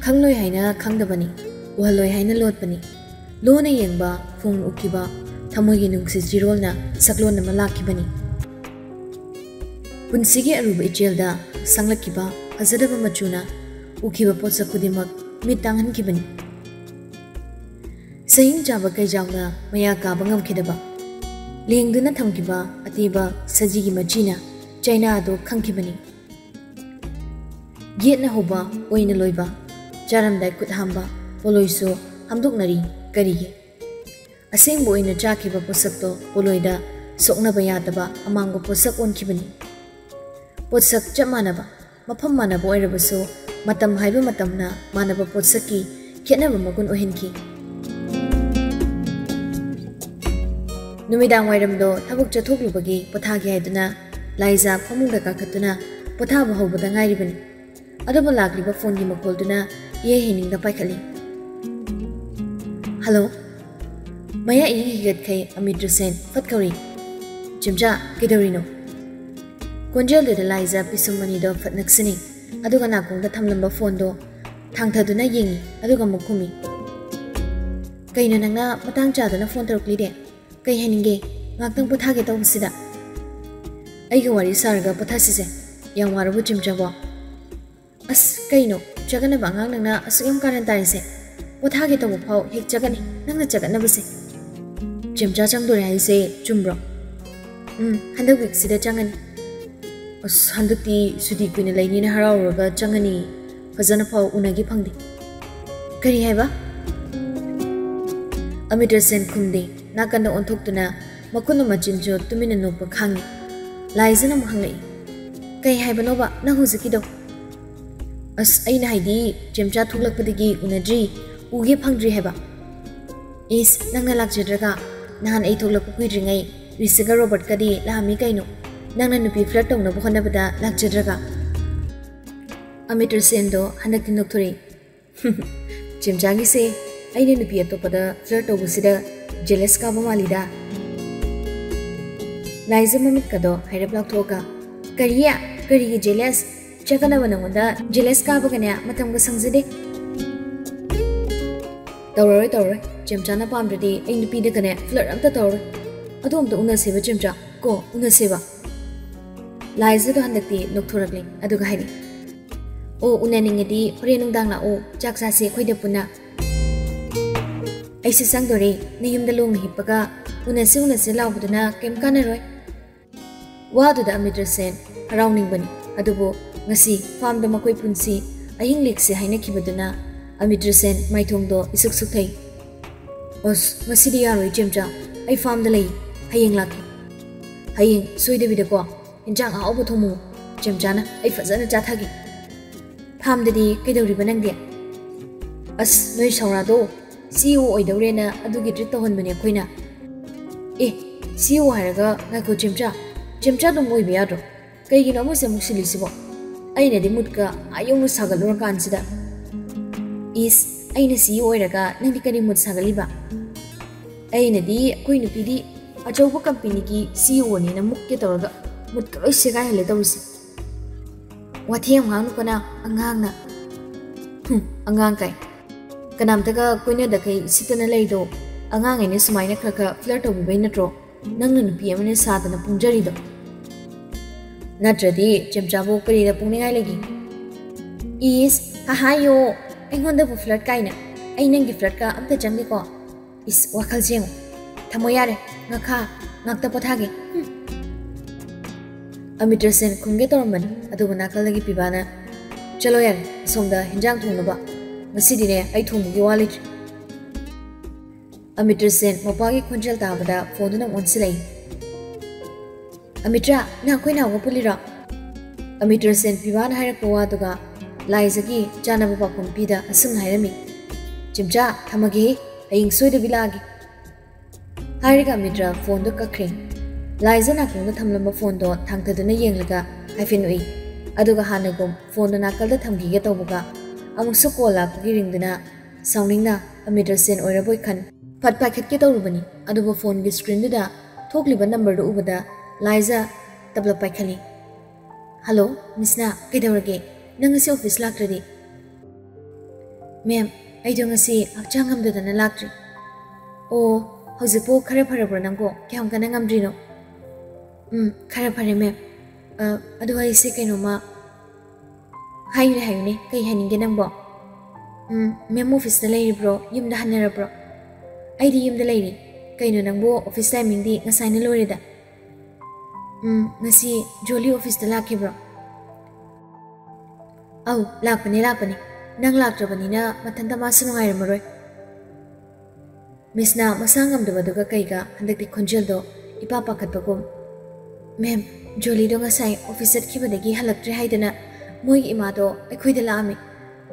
खंगलोय हाइना खंगदबनी उहलोय हाइना लोटबनी लोना येंगबा फुंग उकिबा थमोगी नुंगसि जिरोलना सकलोन नमा लाखिबनी पुंसिगे अरुब इचेलदा संगलकिबा फजदबा मचुना उकिबा पोत्सक खुदिमक मिट तांगहनखिबनी सहिंग जाबा कैजावना मया काबा ngamkhidaba लेंगदुना थमकिबा अतीबा सजीगी मचीना चाइना दो खंखिबनी गेटना होबा ओइना लोइबा चारमदाय कुतहांबा पोलोइसो हमदुकनरी करिगे असेंबो ओइना चाखिबा पोसकतो पोलोइदा सोकनबा यादबा अमांगो पोसक ओनखिबनी पोसक चमानबा मफम मानबा ओइरबसो मतम हाइबा मतमना मानबा पोसकी खेनबा मगुन ओहिनखि नुमिदांग वाइरमदो थबुक चथोकलुबगी पोथागे हाइदुना लाइजा फमुंगदा काखतुना पोथाबा हौबदा ngairibani अदब लाग्लिबा फोनगी मकोलदुना ये हेनिंगदा पाइखली हेलो मया इ हिगतखै अमित्र सेन फतकौरी चिमजा किदौरिनो कोंजेलदुदा लाइजा पिसुमनिदो फतनक्सनी अदुगा नाकोंगदा थमलंबा फोनदो थांथदुना येंगी अदुगा मुखुमी कैनो नंगना मतंग चादना फोन तरुकलिदे कई हेनिंगे ngaktang pothage tawsida aiga wari sarga pothasise yang warabu chimjabo as kaino jagana bangang nangna asugam karan tarise pothage tawu phau hek jagani nangna jagana buse chimja changdore haise chumbro handak week sida changani as handukti sudi kuina laini na harawraga changani fajana phau unagi phangdi kari haiba Amitra Sen khumde nakanda onthokduna makunu machinjo tumina nokpa khangi laizana mhanglei kai haibanoba na huzikido as aina haidi chemcha thuklakpadigi unadri uge phangdri haiba is nangna lakjedraga nahan ai thuklakpu kuidringai risiga Robert kadi lahami kaino nangna nupi flirt tongna bhonabada lakjedraga Amitra Sen do hanakti nokthori chemcha gi se aine nupi atopada flirt tobusida jealous ka bamalida Liza mamit kado hairap laktoka kariya karigi jealous chakana banangoda jealous ka baganya matamga sangjide tawroi chemchana pamradi ai nupi de kane flirt amta tawroi adom to una seba chemcha ko una seba Liza do handakti nokthorakli aduga hairi o unaningedi hore nungdang la o chaksa se khoide puna aise sangdore niyumda long hipaga unase laubuduna kem kanaroi waduda Amitra Sen harawning bani adubo ngasi farm da makoi punsi ahing lekse haina khibaduna Amitra Sen maithongdo isuk sukhai os masidi yaroi chemja ai farm da lei hayeng lakhi hayeng soide bida ko injang a obo thomu chemja na ai fazana chathagi farm da di kaidori banangde as noi saurado CEO oidorena adugi treat tohonbane khoina CEO haraga ngako chimcha dum oi biadro kaigino mo se musilisibo aina di mutka ayong sagalur kansida is aina CEO oiraga nandi kani mut sagaliba aina di koi nupi di achoba company ki CEO ni na mukke tawraga mutka loi segai hale tawsi wathiam hang kana angangna angang kai kanamtaga koina da kai sitana leido angang ine sumaina khaka flirt obu bai natro nangna nupi amane sadana pungjari do natradi chemchabo kari da pungningai legi is hayo engonda bu flirt kaina ai nangi flirt ka amta jangdi ko is wakal jeng thamoyare ngakha ngakta pothage Amitra Sen khumge tormani aduga nakal lagi pibana chalo yar somda hinjang thungba Masidine ai thumugi wali Amitra Sen mapagi khonjal tabada phone na onsilai Amitra na koina wa pulira Amitra Sen piwan hairakwa waduga laizagi janaba pakum pida asum hairami chimcha thamagi aying soida bilagi hairiga Amitra phone do kakring laiza na kungda thamlamba phone do thangtaduna yenglaga haifin ui aduga hanagum phone do nakalda thamgiga tawbuga amuksu kola pugi ringduna soundingna Amitra Sen oiraboi khan phat pakhet ke tawrubani aduba phone gi screen da thokliba number do ubada Liza tabla paikhali hello मिसना कईदौरगे नंग से office लाक्ट्रदी ma'am अइदो ngasi हक्चांग ngमददना लाक्ट्री ओ हौजिपो खरे फरब्रो नंगो क्याम कना ngमद्रिनो खरे फरे मैम अदो आइसे कइनोमा हायुने हायुने कई हानिंगे नंगबो मैम ऑफिस दा लेरिब्रो युमदा हन्नरब्रो अइदी युमदा लेरि कइनो नंगबो ऑफिस टाइमिंग दी ngसाइना लोरेदा ngasi जोली ऑफिस दा लाखिब्रो औ लाकपने नंग लाक्ट्रबनिना मथंदा मासु नुंगाइरमरोय मिसना मसा ngमदबदुगा कईगा हंदक्ति खोंजेलदो इपा पाखतबगुम मैम जोलीदो ngसाइ ऑफिस चटखिबदगी हलक्ट्रे हाइदना मोइगी इमादो अखोइदा लामी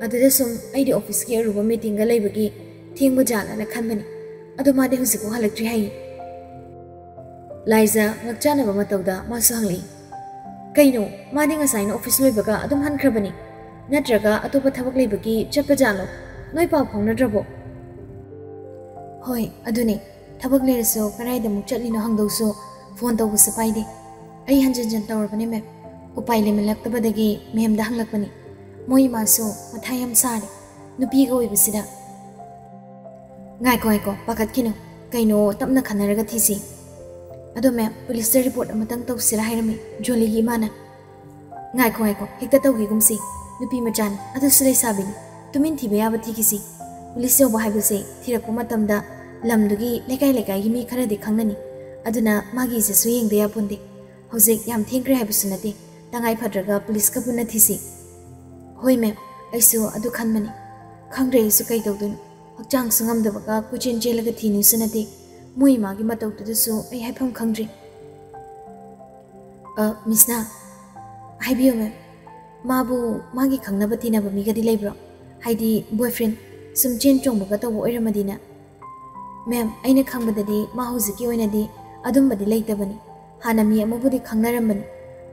अदुदा सुम आइदि ऑफिस की अरुबा मीटिंग गा लेबगी थेंगबो जालाना खनबनी अदो मादे हुजिको हलक्ट्रे हाइ लाइजा ngakchana matawda masu hangli kaino madi ngasai na office loibaga adum hankrabani natraga atopa thabak leibagi chappa jalo noi paw phongnadrabo hoi adune thabak lereso karaida muk chatlino hangdauso phone tawbu sapaide ai hanjanjan tawrabani mem upai lemelaktabadagi mem da hanglakpani moi maso mathayam sare nupi ga oibisida ngai ko pakat kino kaino tapna khanaraga thisi अदो ma'am police report अमतंग तौसिरा हाइरमी जोली की माना ngaiko hekta tawgi gumsi nupi machan adu sulai sabini tumin thibe yaba thikisi police yo bahai buse thirakku matamda lamdugi lekai gi mi khara de khangnani aduna magi se suyeng de yapunde hojek yam thengkre haibusu nate tangai phadraga police ka punna thisi hoi ma'am aisu adu khanmani khangre su kai tawdun hakchang sungam dabaga kuchen jelaga thinu sunate moi magi matau tu su ai haifam khangri misna haibiyo ma'am mabu magi khangnaba tinaba migadi leibro haidi boyfriend sum chen chongbaga tawo oiramadina ma'am aina khangbadadi ma hojiki oinadi adumbadi leitabani hana mi amabudi khangnaramani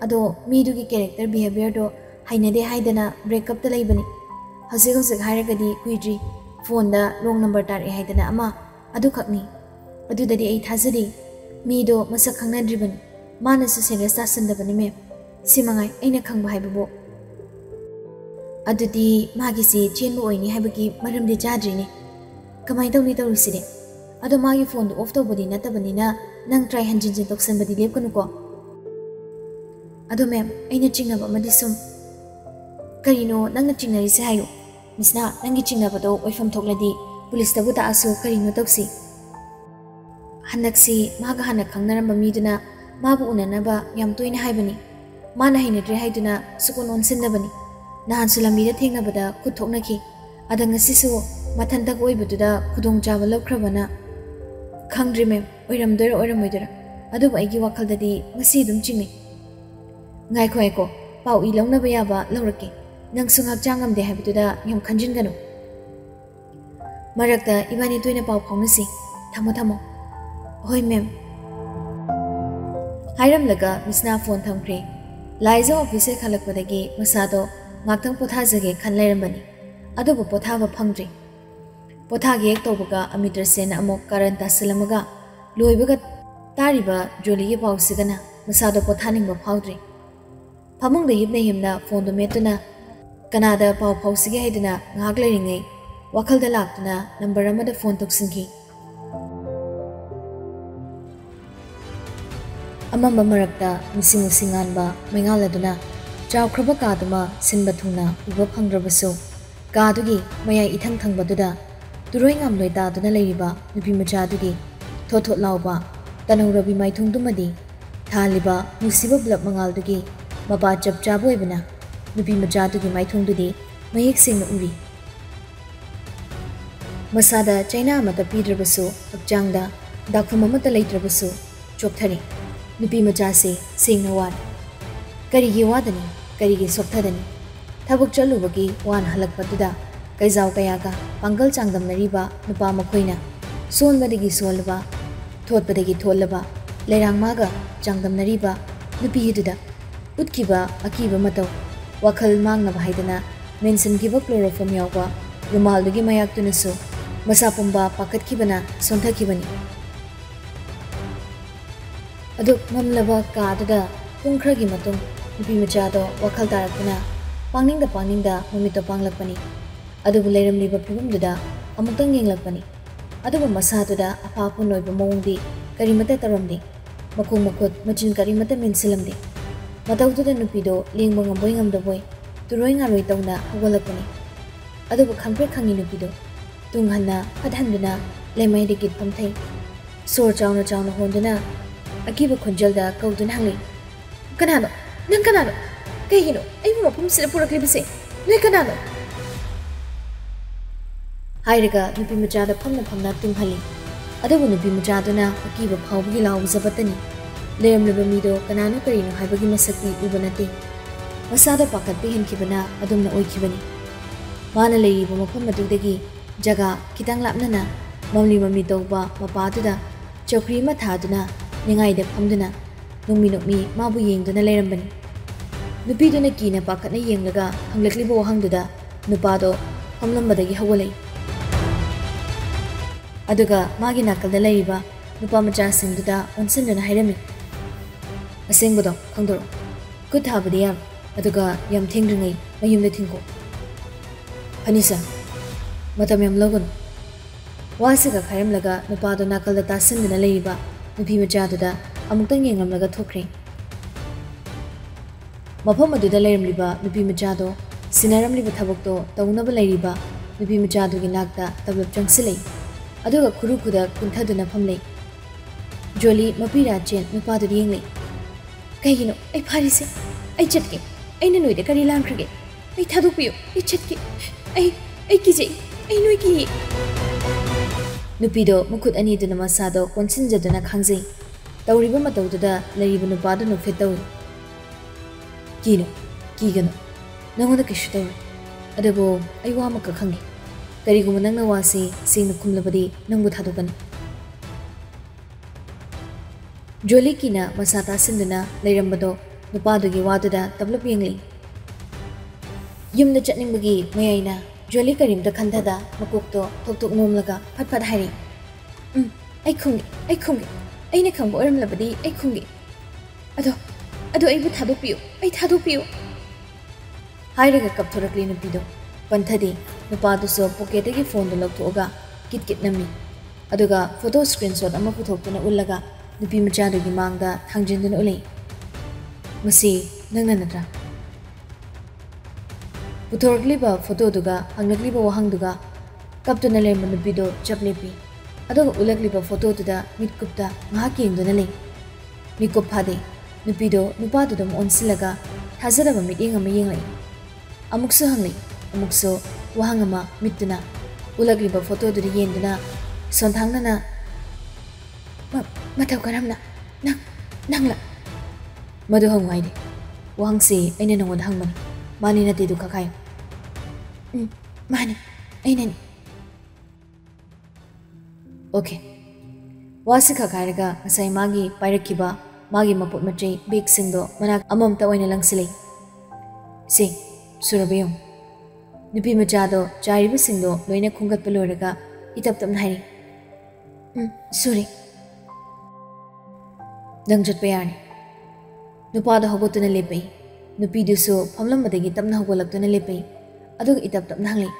ado midugi character behavior do hainade haidana break up ta leibani hojik hairagadi kuidri phone da wrong number tar e haidana ama adu khakni adudadi ai thazadi mido masak khangnadribani mana su serious tasandabani ma'am simangai aina khangba haibubo adudi magi si chenbu oini haibagi maramdi jadrini kamai tawni tawriside ado magi phone off tawbadi natabani na nang try hanjin toksanbadi lepkanu ko ado ma'am aina chingnaba amadi sum karino nangna chingnari se hayo misna nangi chingnaba do oifam thokladi police tabu ta asu karino tawsi handaksi maga hana khangnaram miduna mabu unanaba yam toina haibani mana hainadre haiduna sukun onsinnabani nahan sulamida thengnabada kuthoknaki adangasisu mathanta oibaduda khudong jaba lokhrabana khangdri mem oiramoidara aduba aigi wakaldadi ngasi dum chingni ngai ko pau I longnaba yaba lorake nang sungak changamde haibaduda yam khanjinganu marakta ibani toina pau phaunasi thamo hoi mem hairam laga misna phone thamkre laiza office khalakpadagi masado ngakthang pothajage khanlairambani adubu pothaba phangdri pothage ek tawbaga amitar sen amok karan tasalamaga loibaga tariba joli ge pausigana masado pothaningba phaudri phamungda himna phone do metuna kanada pau pausige haiduna ngak lairingai wakhalda laktuna number amada phone toksingi amamba marakta musinganba mengaladuna chawkraba kaduma sinba thungna uba phangdrabasu kadugi maya ithang thangbaduda turoi ngamloi ta duna leiriba nupi macha dugi thotho lawba tanurabi maithung dumadi thaliba musiba blab mangal dugi mapa chapcha boibana nupi macha dugi maithung dudi mayek sing uri masada china mata pidrabasu akjangda dakhum amata leitrabasu chokthari nupi macha se singna wan karigi wadani karigi sokthadani thabuk chalubagi wan halakpaduda kaizau kayaga pangal changdam nariba nupa makhoina sonbadagi solba thotbadagi tholaba leirang maga changdam nariba nupi hiduda utkiba akiba mataw wakhal mangna haidana mention giba chloroform yawba rumal dugi mayak tunasu masa pumba pakat kibana sontha kibani aduk mamlaba ka adada pungkhragi matung nupi machado wakhal tarakna pangning da mumito panglakpani adubu leiramliba phibumduda amuktang yenglakpani adubu masatuda apapu noiba mawngdi karimata taramdi makung makut machin karimata mensilamdi matawduda nupido lingba ngamboi ngamdaboi turoi ngaroi tawna hawalakpani adubu khangpre khangi nupido tunghanna phadhanduna lemai dikit phamthai sor chawna chawna honduna akiba khunjalda kaudun hangli kanano nang kanano kaygino ai mafum sida puraklibase noi kanano hairaga nupi machada phamna tunghali adabu nupi machaduna akiba phawgi law zabatani leramliba mido kanano karino haibagi masakti ubanate masada pakatbe henkibana adumna oikhibani mana leiba mafum madudagi jaga kitang lapnana mamli mami tawba mapatuda chokri ma thaduna ningai de phamduna numi mabu yengduna leirambani nupiduna kina pakatna yenglaga hanglaklibo wahangduda nupado phamlambadagi hawalai aduga magi nakalda leiriba nupa macha singduda onsanduna hairami asengbodo khangdoro kut habadi yam aduga yam thengringai mayumda thingko anisa matam yam logon wasiga khairamlaga nupado nakalda tasinduna leiriba nupi machaduda amuktang yengamlaga thokre mafam aduda leiramliba nupi machado sinaramliba thabokto tawnaba leiriba nupi machadugi nakta tablap changsilei aduga khuru khuda kunthaduna phamlei joli mapira chen nupadu yenglei kaygino ai pharise ai chatke aina noide kari lamkhage ai thadukpiyo ai chatke ai kije ai noi ki nupido mukhut ani duna masado konsinjaduna khangjei tawriba matawduda leiriba nupadu nufetaw kino kigano nangoda kishu taw adabo ai wa maka khangi kariguma nangna wasi singna khumlabadi nangbu thadukani joli kina masata sinduna leirambado nupadugi waduda tablap yenglei yumna chatningbagi mayaina joli karimda khandada makokto thoktok nomlaga phatphat hairi ai khungi aina khangba oramlabadi ai khungi ado ai bu thadokpiyo hairaga kapthorakli nupido panthadi nupadu so pocketagi phone do loktoga kit nami aduga photo screenshot ama puthoktuna ullaga nupi machadugi mangda thangjinduna ulei masi nangna natra puthorkliba photo duga hanglakliba wahangduga kaptuna lemba nupido chaplepi aduga ulakliba photo duda mitkupta ngahaki induna lei mikup phade nupido nupadudum onsilaga thazaraba meeting ama yenglei amuksu hanglei amukso wahangama mituna ulakliba photo duri yenduna sonthangnana mataw karamna nangla madu hangwaide wahangsi aina nangod hangman mani nate du khakai mani aina okay wasi khakairaga asai magi pairakiba magi mapot matri big singdo manak amamta oina langsilei sing surabeyong nupi machado chariba singdo loina khungat peloraga itaptam nhairi suri nang jat payani nupado hogotuna lepei nupi duso phamlambadagi tamna hogolaktuna lepei aduga itaptam nhanglei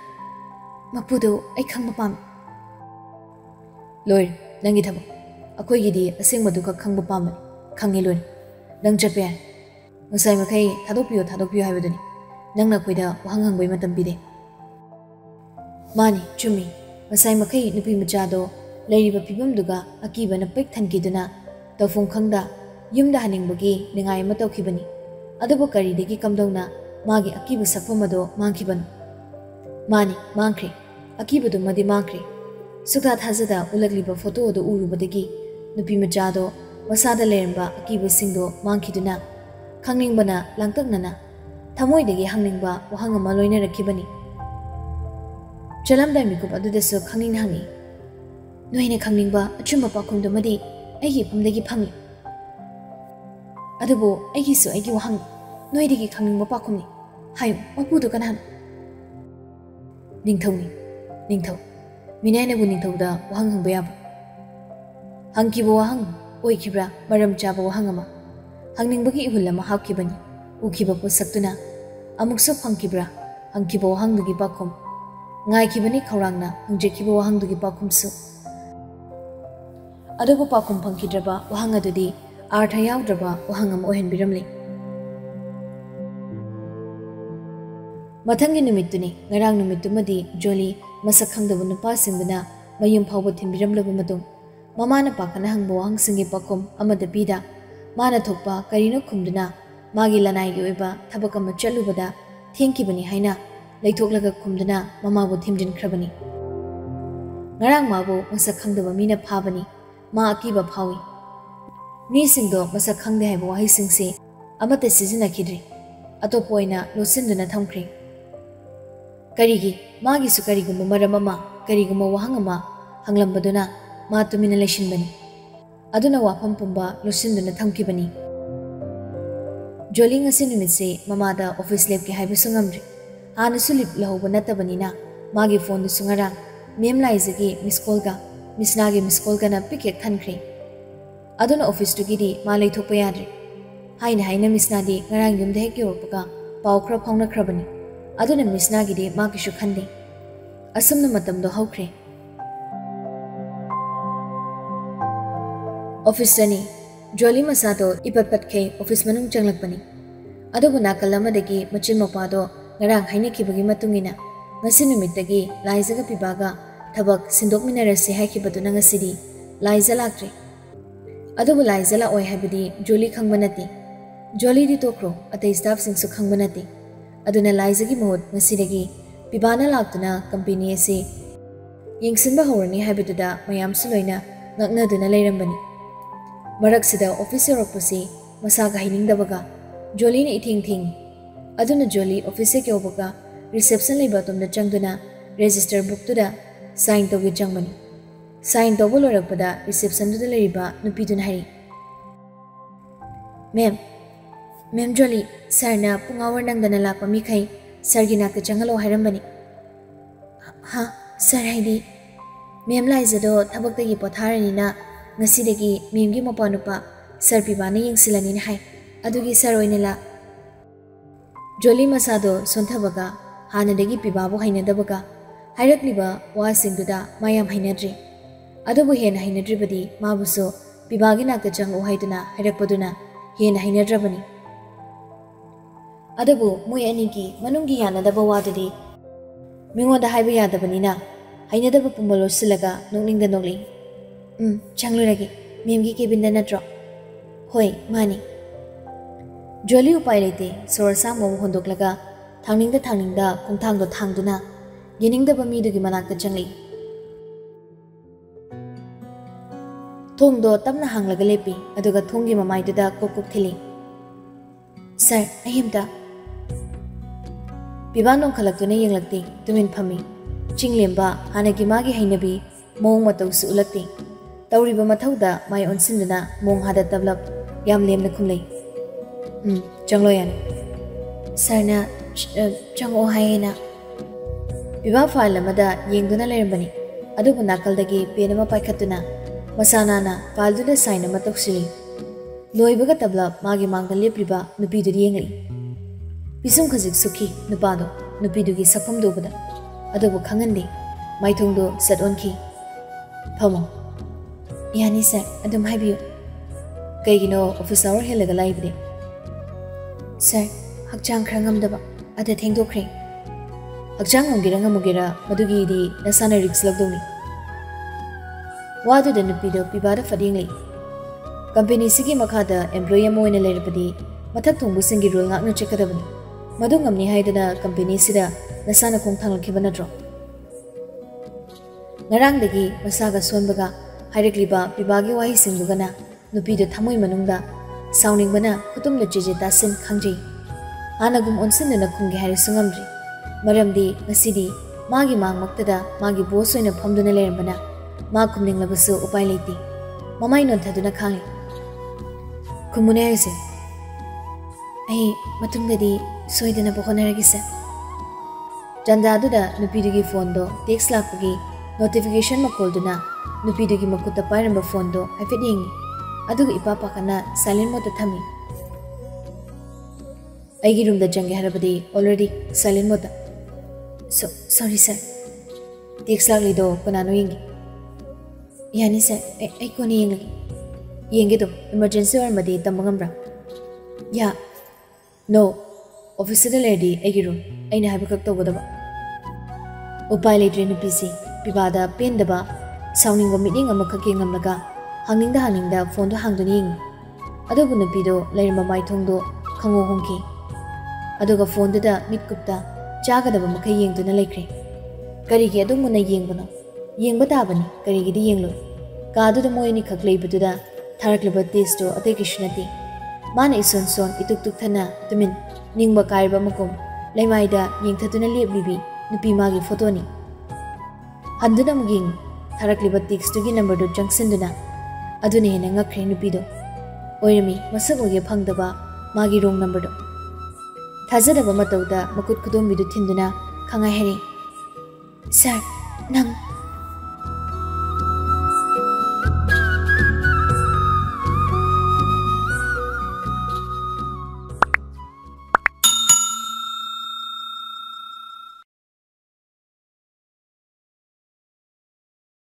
mapudo ai khangba pam loir nangi thabo akoi gidi asengmadu ka khangba pam khangi loir nang jat payani ngasai makai thadokpiyo haibaduni nangna khoida wahangang boi matam bide mani chumi ngasai makai nupi machado leiriba pibam duga akiba na pek thankiduna tawfung khangda yumda haningbagi ningai ma tawkhibani adubu karidagi kamdongna magi akiba sakpamado mangkhiban mani mangkhre akiba du madi mangkhre suka thazada ulakliba photo do urubadagi nupi machado masada leramba akiba singdo mangkhiduna khangningbana langtaknana thamoidagi hangningba wahangama loina rakhibani chalamdai mikup adudasu khangning hangi noine khangningba achumba pakhumdo madi aigi phamdagi phangi adubo aigi su aigi wahang noidagi khangningba pakhumni hayo mapudu kanan ningthau minaina bu ningthauda wahang hangba yabu hangkibo wahang oikhibra maram chaba wahangama hangningba gi ihulama hapkibani ukiba posakuna amukso phangkibra hangkiba wahangdugi pakhum ngaikibani khawrangna hangjekiba wahangdugi pakhumsu adubu pakhum phangkidraba wahang adudi artha yawdraba wahang am ohenbiramli mathangi numituni ngarang numitumadi joli masak khangdabu nupa singduna mayum phawba thimbiramlabu matung mamana pakana hangbo wahang singi pakhum amada bida mana thokpa karino khumduna magi lanai gi oiba thabakama chalubada thengkibani haina leithoklaga khumduna mamabu thimjin khrabani ngarang mabu masak khangdaba mina phabani ma akiba phawi mi singdo masak khangde haibo wahi singse amata sizina khidri atopoina losinduna thamkhri karigi magi su karigumba maramama karigumba wahangama hanglambaduna ma tumina leshinbani aduna wafam pumba losinduna thamkibani Jolly ngasi numitse mamada office lab ki haibu sungamri hana sulip lahoba natabanina magi phone du sungarang mem laizagi miss call ga na picket khankri aduna office tu gidi ma leithokpa yadri haina misna di ngarang yumde hek yorpaka paw khra phongna khrabani aduna misna gidi ma kishu khande asumna matam do hawkhre office tani Jolly masado ipatpatke office manung changlakpani adubu nakallamadagi machin mapado ngarang hainakibagi matungina ngasi numittagi laizaga pibaga thabak sindokminarase haikibaduna ngasidi laiza laktre adubu laiza la oi habidi Jolly khangbanati Jolly di tokro atai staff singsu khangbanati aduna laizagi mohot ngasidagi pibana laktuna company ase yengsinba hawrani habiduda mayam suloina ngaknaduna leirambani Maraksida officer opasi masaga hiningdabaga Jolly ni ithing aduna Jolly office ke obaga reception leba tumda changduna register book tuda sign togi changmani sign to bolorakpada reception tuda leriba nupiduna hari ma'am Jolly sir na pungawar nangdana lakpa mikhai sir gi nakta changalo hairambani ha sir haidi ma'am laizado thabakta gi potharani na ngasidagi memgi mapanupa sir pibana yengsilani ni hai adugi sir oinela Jolly masado sonthabaga hanadagi pibabu hainadabaga hairakliba wasingduda mayam hainadri adubu hena hainadribadi mabuso pibagi nakta changu haiduna hairakpaduna hena hainadrabani adubu moi anigi manungi yanadaba wadadi mingoda haiba yadabanina hainadaba pumbalo silaga nokningda nokli changluragi memgi kebinda natro hoi mani Jolly upai lete sorasa mo hondoklaga thangningda khongthangdo thangduna yeningdaba midugi manakta changli thongdo tamna hanglaga lepi aduga thonggi mamaiduda kokok thili sir ahimta pibanong khalaktuna yenglakti tumin phami chinglemba hanagi magi hainabi mong matausu ulakti Tauriba mathauda mai onsinduna mong hada tablap yam lemna khumlei changloyan sarna chango haina biba file amada yengduna lerambani adubu nakaldagi penama paikhatuna masana na falduda sign ama toksili loibaga tablap magi mangda lepriba nupidu yengli bisum khajik sukhi nupado nupidugi sapham dobada adubu khangandi maithongdo set onki phamo Yani sir, adum haibiyo. Kaigino office hour helaga laibde. Sir, hakchang krangamdaba ada thengdokre. Hakchang ngamgira ngamugera madugi di nasana risk lagdoni. Wadu da nupido pibada fadingli. Company sigi makhada employee mo ina lerpadi mathak thongbu singi rule ngakna chekadabani. Madu ngamni haidana company sida nasana khongthanglakhiba natro. Ngarangdagi masaga sonbaga Hairakliba pibagi wahi singdugana nupido thamoi manungda sauningbana khutumla jeje tasin khangjei anagum onsinna khungge hari sungamri maramdi ngasidi magi mangmaktada magi boss oina phamduna lerambana ma khumninglabasu upai leiti mamai nontaduna khangi khumune aise ai matungdadi soidana bohonaragisa jandaduda nupidugi phone do text lakpagi notification makolduna nupidugi makutta pairamba phone do haifet yengi aduga ipa pakana silent mode thami ꯑꯩꯒꯤ ꯔꯨꯝꯗ ꯆꯪꯒꯦ ꯍꯥꯏꯔꯕꯗꯤ already silent ꯃꯣꯗꯇ ꯁꯣꯔꯤ ꯁꯥꯔ tax ꯂꯥꯛꯂꯤꯗꯣ ꯀꯅꯥꯅꯣ ꯌꯦꯡꯒꯦ ꯌꯥꯅꯤ ꯁꯥꯔ ꯑꯩ ꯀꯣꯟꯅ ꯌꯦꯡꯂꯒꯦ ꯌꯦꯡꯒꯦꯗꯣ emergency ꯑꯣꯏꯔꯝꯃꯗꯤ ꯇꯝꯕ ꯉꯝꯕ꯭ꯔꯥ ꯌꯥ ꯅꯣ ꯑꯣꯐꯤꯁꯇ ꯂꯩꯔꯗꯤ ꯑꯩꯒꯤ ꯔꯨꯝ ꯑꯩꯅ ꯍꯥꯏꯕꯈꯛ ꯇꯧꯒꯗꯕ ꯎꯄꯥꯏ ꯂꯩꯇ꯭ꯔꯦ ꯅꯨꯄꯤꯁꯤ ꯄꯤꯕꯥꯗ ꯄꯦꯟꯗꯕ ꯁꯥꯎꯅꯤꯡꯕ ꯃꯤꯠꯌꯦꯡ ꯑꯃꯈꯛ ꯌꯦꯡꯂꯝꯂꯒ ꯍꯪꯅꯤꯡꯗ ꯐꯣꯟꯗꯣ ꯍꯥꯡꯗꯨꯅ ꯌꯦꯡꯉꯤ ꯑꯗꯨꯕꯨ ꯅꯨꯄꯤꯗꯣ ꯂꯩꯔꯝꯕ ꯃꯥꯏꯊꯣꯡꯗꯣ ꯈꯪꯍꯣ ꯍꯣꯡꯈꯤ ꯑꯗꯨꯒ ꯐꯣꯟꯗꯨꯗ ꯃꯤꯠꯀꯨꯞꯇ ꯆꯥꯒꯗꯕ ꯃꯈꯩ ꯌꯦꯡꯗꯨꯅ ꯂꯩꯈ꯭ꯔꯦ ꯀꯔꯤꯒꯤ ꯑꯗꯨꯝ ꯃꯨꯟꯅ ꯌꯦꯡꯕꯅꯣ ꯌꯦꯡꯕ ꯇꯥꯕꯅꯤ ꯀꯔꯤꯒꯤꯗꯤ ꯌꯦꯡꯂꯣꯏ ꯀꯥꯗꯨꯗ ꯃꯣꯏ ꯑꯅꯤꯈꯛ ꯂꯩꯕꯗꯨꯗ ꯊꯥꯔꯛꯂꯤꯕ ꯇꯦꯛꯁꯇꯣ ꯑꯇꯩ ꯀꯩꯁꯨ ꯅꯠꯇꯦ ꯃꯥꯅ ꯏꯁꯣꯟ ꯁꯣꯟ ꯏꯇꯨꯛ ꯇꯨꯛꯊꯅ ꯇꯨꯃꯤꯟ ꯅꯤꯡꯕ ꯀꯥꯏꯔꯕ ꯃꯀꯨꯝ ꯂꯩꯃꯥꯏꯗ ꯌꯦꯡꯊꯗꯨꯅ ꯂꯦꯞꯂꯤꯕꯤ ꯅꯨꯄꯤ ꯃꯥꯒꯤ ꯐꯣꯇꯣꯅꯤ ꯍꯟꯗꯨꯅ ꯑꯃꯨꯛ ꯌꯦꯡꯉꯤ ꯊꯥꯔꯛꯂꯤꯕ ꯇꯦꯛꯁꯇꯨꯒꯤ ꯅꯝꯕꯔꯗꯨ ꯆꯪꯁꯤꯟꯗꯨꯅ ꯑꯗꯨꯅ ꯍꯦꯟꯅ ꯉꯛꯈ꯭ꯔꯦ ꯅꯨꯄꯤꯗꯣ ꯑꯣꯏꯔꯝꯃꯤ ꯃꯁꯛ ꯎꯒꯦ ꯐꯪꯗꯕ ꯃꯥꯒꯤ ꯔꯣꯡ ꯅꯝꯕꯔꯗꯣ ꯊꯥꯖꯗꯕ ꯃꯇꯧꯗ ꯃꯈꯨꯠ ꯈꯨꯗꯣꯝꯕꯤꯗꯨ ꯊꯤꯟꯗꯨꯅ ꯈꯪꯍꯥꯏ ꯍꯥꯏꯔꯦ ꯁꯥꯔ ꯅꯪ